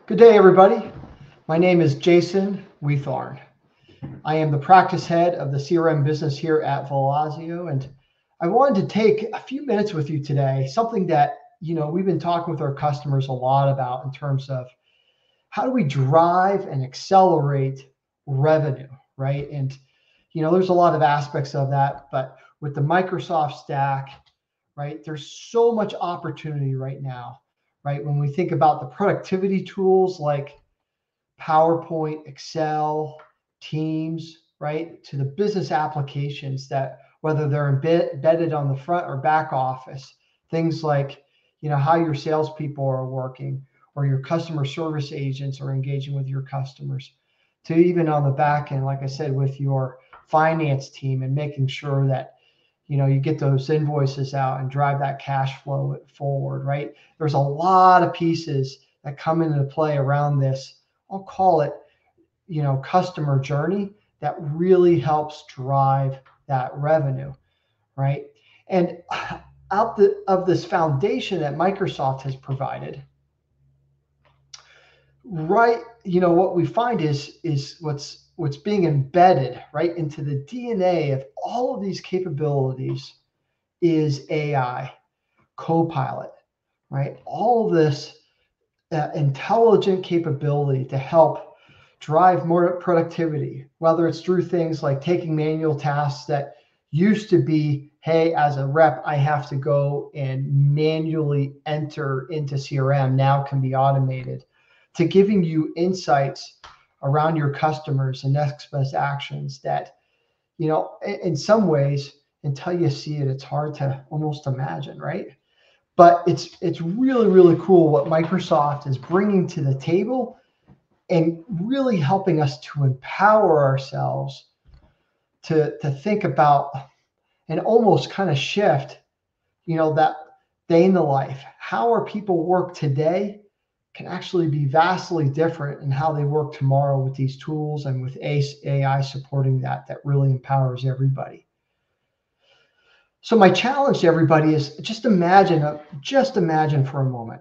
Good day, everybody. My name is Jason Wietharn. I am the practice head of the CRM business here at Velosio, and I wanted to take a few minutes with you today, something that, we've been talking with our customers a lot about in terms of how do we drive and accelerate revenue, right? And, there's a lot of aspects of that, but with the Microsoft stack, right, there's so much opportunity right now, right? When we think about the productivity tools like PowerPoint, Excel, Teams, right, to the business applications that whether they're embedded on the front or back office, things like, how your salespeople are working or your customer service agents are engaging with your customers, to even on the back end, like I said, with your finance team and making sure that, you get those invoices out and drive that cash flow forward, right? There's a lot of pieces that come into play around this. I'll call it, customer journey that really helps drive that revenue, right? And of this foundation that Microsoft has provided, right? What we find is what's being embedded right into the DNA of all of these capabilities is AI, Copilot, right? All of this intelligent capability to help drive more productivity, whether it's through things like taking manual tasks that used to be, hey, as a rep, I have to go and manually enter into CRM, now can be automated, to giving you insights around your customers and next best actions that, in some ways, until you see it, it's hard to almost imagine, right? But it's really, really cool what Microsoft is bringing to the table and really helping us to empower ourselves to think about and almost kind of shift, that day in the life. How our people work today can actually be vastly different in how they work tomorrow with these tools and with AI supporting that really empowers everybody. So my challenge to everybody is just imagine for a moment,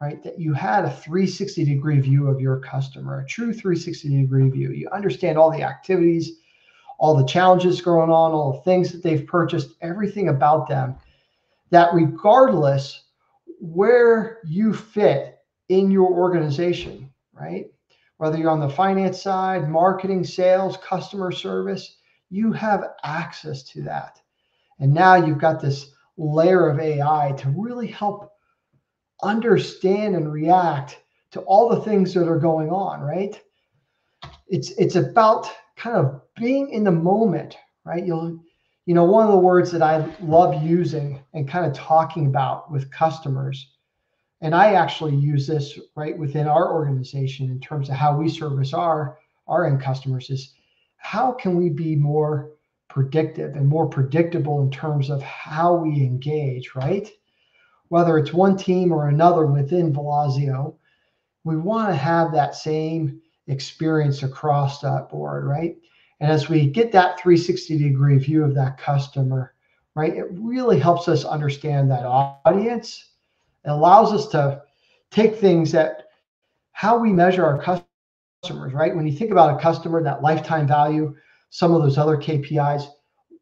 right, that you had a 360-degree view of your customer, a true 360-degree view. You understand all the activities, all the challenges going on, all the things that they've purchased, everything about them, that regardless where you fit in your organization, right, whether you're on the finance side, marketing, sales, customer service, you have access to that. And now you've got this layer of AI to really help understand and react to all the things that are going on, right? It's about kind of being in the moment, right? One of the words that I love using and kind of talking about with customers, and I actually use this right within our organization in terms of how we service our end customers, is how can we be more predictive and more predictable in terms of how we engage, right? Whether it's one team or another within Velosio, we want to have that same experience across that board, right? And as we get that 360-degree view of that customer, right, it really helps us understand that audience. It allows us to take things that how we measure our customers, right? When you think about a customer, that lifetime value, some of those other KPIs,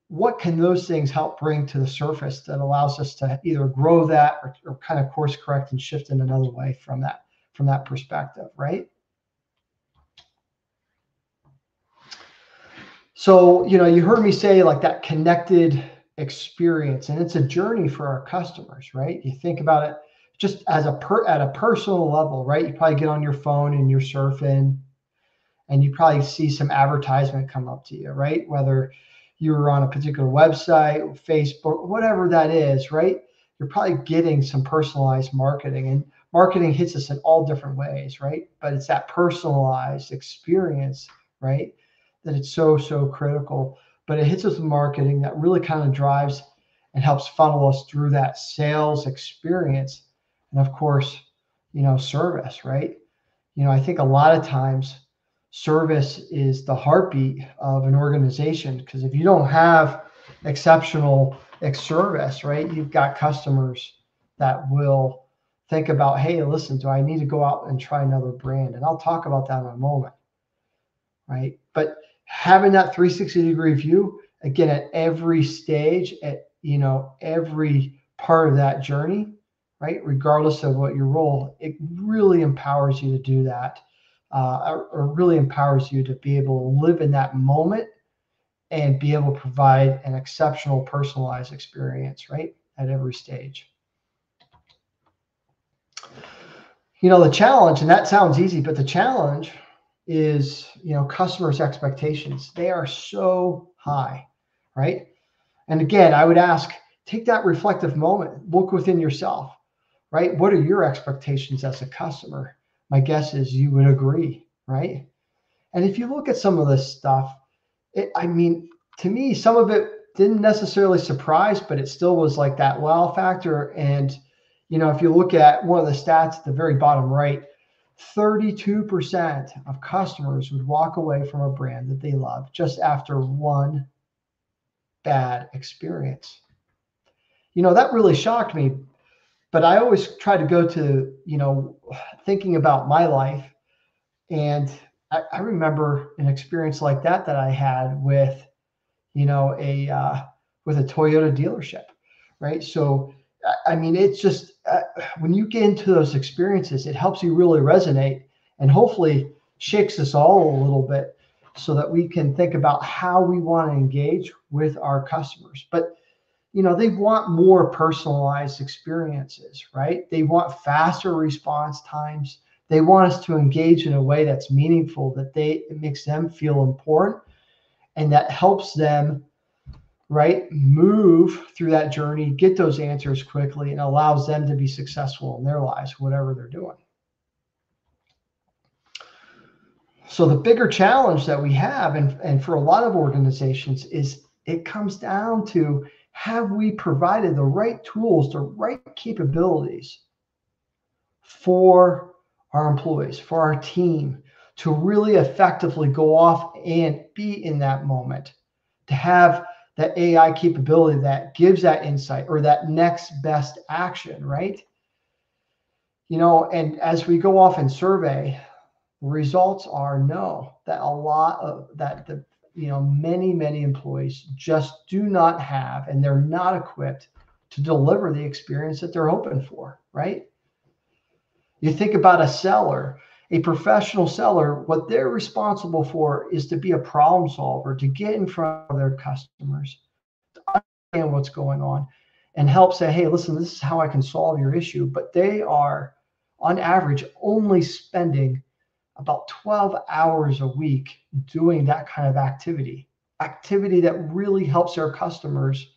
what can those things help bring to the surface that allows us to either grow that or kind of course correct and shift in another way from that perspective, right? So, you heard me say like that connected experience, and it's a journey for our customers, right? You think about it just as at a personal level, right? You probably get on your phone and you're surfing and you probably see some advertisement come up to you, right? Whether you're on a particular website, Facebook, whatever that is, right? You're probably getting some personalized marketing, and marketing hits us in all different ways, right? But it's that personalized experience, right, that it's so, so critical. But it hits us with marketing that really kind of drives and helps funnel us through that sales experience. And of course, service, right? I think a lot of times service is the heartbeat of an organization, because if you don't have exceptional service, right, you've got customers that will think about, hey, listen, do I need to go out and try another brand? And I'll talk about that in a moment, right? But having that 360-degree view, again, at every stage, at every part of that journey, right? Regardless of what your role, it really empowers you to do that, or really empowers you to be able to live in that moment and be able to provide an exceptional personalized experience, right? At every stage. The challenge, and that sounds easy, but the challenge is, customers' expectations. They are so high, right? And again, I would ask, take that reflective moment, look within yourself, right? What are your expectations as a customer? My guess is you would agree, right? And if you look at some of this stuff, to me, some of it didn't necessarily surprise, but it still was like that wow factor. And, if you look at one of the stats at the very bottom right, 32% of customers would walk away from a brand that they love just after one bad experience. That really shocked me, but I always try to go to, thinking about my life. And I remember an experience like that I had with, with a Toyota dealership, right? So, it's just when you get into those experiences, it helps you really resonate and hopefully shakes us all a little bit so that we can think about how we want to engage with our customers. But, they want more personalized experiences, right? They want faster response times. They want us to engage in a way that's meaningful, that it makes them feel important, and that helps them, right, move through that journey, get those answers quickly, and allows them to be successful in their lives, whatever they're doing. So the bigger challenge that we have, and for a lot of organizations, is it comes down to, have we provided the right tools, the right capabilities for our employees, for our team, to really effectively go off and be in that moment, to have that AI capability that gives that insight or that next best action, right? And as we go off and survey, the results are no, that a lot of that, many employees just do not have, and they're not equipped to deliver the experience that they're hoping for, right? You think about a seller, a professional seller, what they're responsible for is to be a problem solver, to get in front of their customers, to understand what's going on, and help say, hey, listen, this is how I can solve your issue. But they are, on average, only spending about 12 hours a week doing that kind of activity that really helps their customers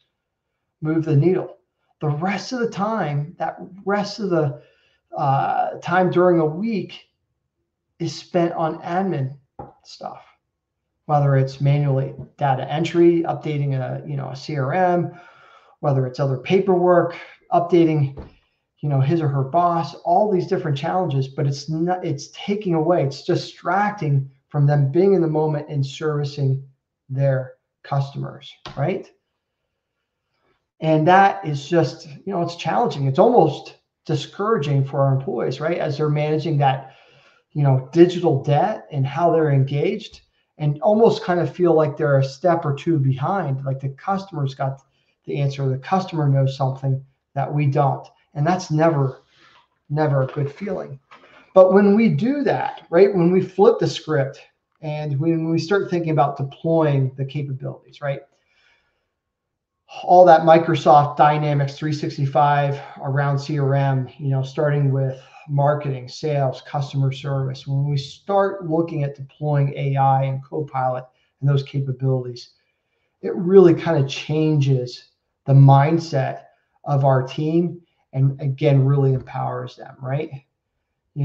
move the needle. The rest of the time, time during a week is spent on admin stuff, whether it's manually data entry, updating a CRM, whether it's other paperwork, updating his or her boss, all these different challenges. But it's taking away, it's distracting from them being in the moment and servicing their customers, right? And that is just, it's challenging. It's almost discouraging for our employees, right? As they're managing that, digital debt and how they're engaged, and almost kind of feel like they're a step or two behind. Like the customer's got the answer. The customer knows something that we don't. And that's never a good feeling. But when we do that, right, when we flip the script and when we start thinking about deploying the capabilities, right, all that Microsoft Dynamics 365 around CRM, starting with marketing, sales, customer service, when we start looking at deploying AI and Copilot and those capabilities, it really kind of changes the mindset of our team, and again, really empowers them, right? You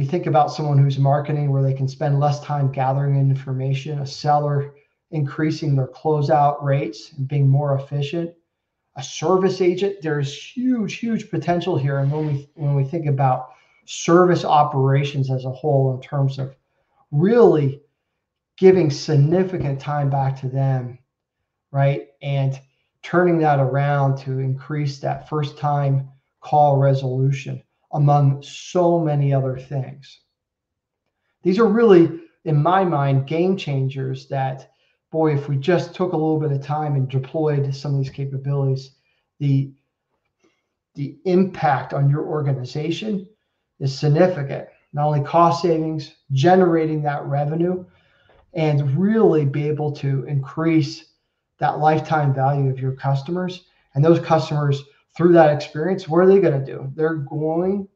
think about someone who's marketing, where they can spend less time gathering information, a seller increasing their closeout rates and being more efficient, a service agent. There's huge potential here. And when we think about service operations as a whole, in terms of really giving significant time back to them, right? And turning that around to increase that first time call resolution, among so many other things. These are really, in my mind, game changers that, boy, if we just took a little bit of time and deployed some of these capabilities, the impact on your organization is significant. Not only cost savings, generating that revenue, and really be able to increase that lifetime value of your customers. And those customers, through that experience, what are they going to do? They're going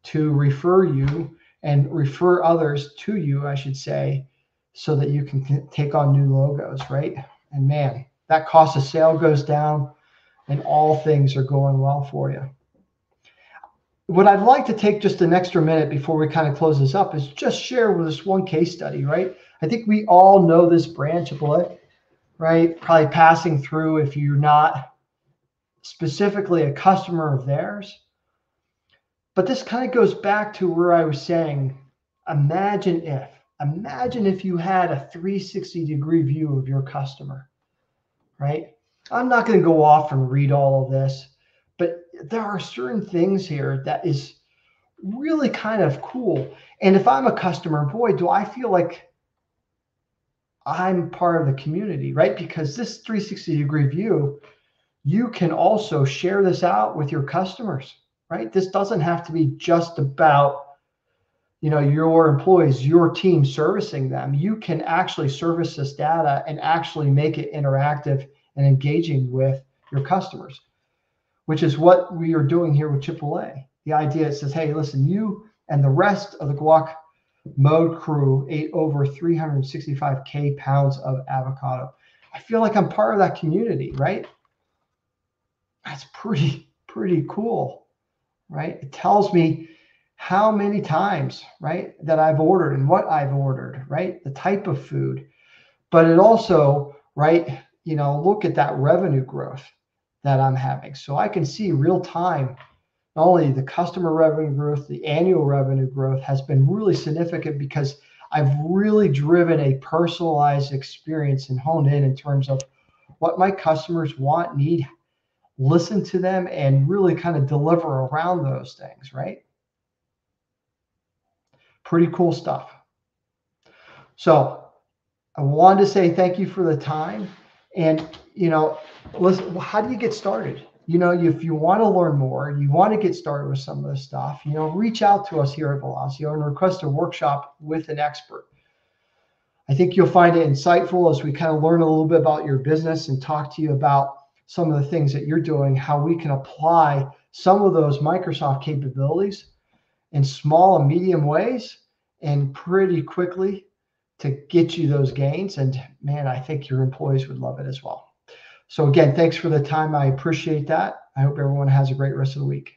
to refer you and refer others to you, I should say, so that you can take on new logos, right? And man, that cost of sale goes down and all things are going well for you. What I'd like to take just an extra minute before we kind of close this up is just share with us one case study, right? I think we all know this brand, Chipotle, right? Probably passing through if you're not specifically a customer of theirs. But this kind of goes back to where I was saying, imagine if you had a 360-degree view of your customer, right? I'm not going to go off and read all of this, but there are certain things here that is really kind of cool. And if I'm a customer, boy, do I feel like I'm part of the community, right? Because this 360-degree view, you can also share this out with your customers, right? This doesn't have to be just about, your employees, your team servicing them. You can actually service this data and actually make it interactive and engaging with your customers, which is what we are doing here with Chipotle. The idea says, hey, listen, you and the rest of the guac mode crew ate over 365K pounds of avocado. I feel like I'm part of that community, right? That's pretty cool, right? It tells me how many times, right, that I've ordered and what I've ordered, right? The type of food. But it also, right, look at that revenue growth that I'm having. So I can see real time, not only the customer revenue growth, the annual revenue growth has been really significant because I've really driven a personalized experience and honed in terms of what my customers want, need, listen to them, and really kind of deliver around those things, right? Pretty cool stuff. So I wanted to say thank you for the time. And, listen, how do you get started? If you want to learn more, you want to get started with some of this stuff, reach out to us here at Velocio and request a workshop with an expert. I think you'll find it insightful as we kind of learn a little bit about your business and talk to you about some of the things that you're doing, how we can apply some of those Microsoft capabilities in small and medium ways and pretty quickly to get you those gains. And man, I think your employees would love it as well. So again, thanks for the time. I appreciate that. I hope everyone has a great rest of the week.